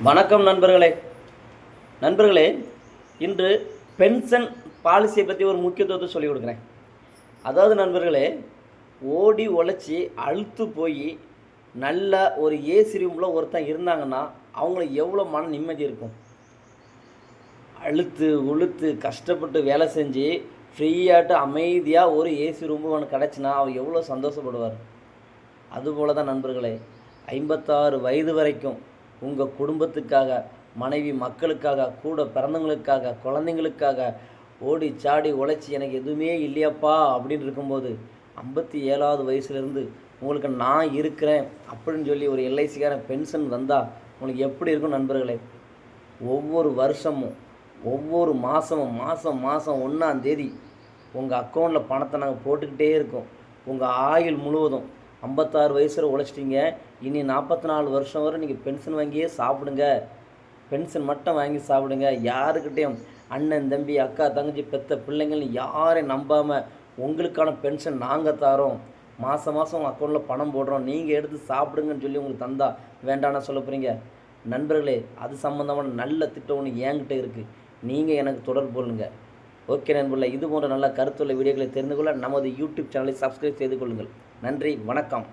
வணக்கம் நண்பர்களே. நண்பர்களே, இன்று பென்ஷன் பாலிசியை பற்றி ஒரு முக்கியத்துவத்தை சொல்லிக் கொடுக்குறேன். அதாவது நண்பர்களே, ஓடி உழைச்சி அழுத்து போய் நல்ல ஒரு ஏசி ரூமில் ஒருத்தன் இருந்தாங்கன்னா அவங்களுக்கு எவ்வளோ மன நிம்மதி இருக்கும். அழுத்து உளுத்து கஷ்டப்பட்டு வேலை செஞ்சு ஃப்ரீயாட்டு அமைதியாக ஒரு ஏசி ரூமு அவனுக்கு கிடச்சினா அவர் எவ்வளோ சந்தோஷப்படுவார். அதுபோல் தான் நண்பர்களே, 56 வயது வரைக்கும் உங்கள் குடும்பத்துக்காக, மனைவி மக்களுக்காக, கூட பிறந்தவங்களுக்காக, குழந்தைங்களுக்காக ஓடி சாடி உழைச்சி எனக்கு எதுவுமே இல்லையாப்பா அப்படின்னு இருக்கும்போது 57வது வயசுலேருந்து உங்களுக்கு நான் இருக்கிறேன் அப்படின்னு சொல்லி ஒரு எல்ஐசிக்காரன் பென்ஷன் வந்தால் உங்களுக்கு எப்படி இருக்கும் நண்பர்களே. ஒவ்வொரு வருஷமும் ஒவ்வொரு மாதமும் மாதம் 1ஆம் தேதி உங்கள் அக்கௌண்ட்டில் பணத்தை நாங்கள் போட்டுக்கிட்டே இருக்கோம். உங்கள் ஆயுள் முழுவதும் 56 வயசில் உழைச்சிட்டிங்க, இனி 44 வருஷம் வரை நீங்கள் பென்ஷன் வாங்கியே சாப்பிடுங்க. பென்ஷன் மட்டும் வாங்கி சாப்பிடுங்க. யாருக்கிட்டேயும் அண்ணன் தம்பி அக்கா தங்கச்சி பெற்ற பிள்ளைங்கள்னு யாரையும் நம்பாமல் உங்களுக்கான பென்ஷன் நாங்கள் தரோம். மாதம் உங்கள் அக்கௌண்ட்டில் பணம் போடுறோம், நீங்கள் எடுத்து சாப்பிடுங்கன்னு சொல்லி உங்களுக்கு தந்தா வேண்டான்னு சொல்ல போகிறீங்க. நண்பர்களே, அது சம்மந்தமான நல்ல திட்டம் ஒன்று என்கிட்ட இருக்குது. நீங்கள் எனக்கு தொடர்பு கொள்ளுங்கள். ஓகே நண்பர்களே, இது போன்ற நல்ல கருத்துள்ள வீடியோக்களை தெரிந்து கொள்ள நமது யூடியூப் சேனலை சப்ஸ்கிரைப் செய்து கொள்ளுங்கள். நன்றி, வணக்கம்.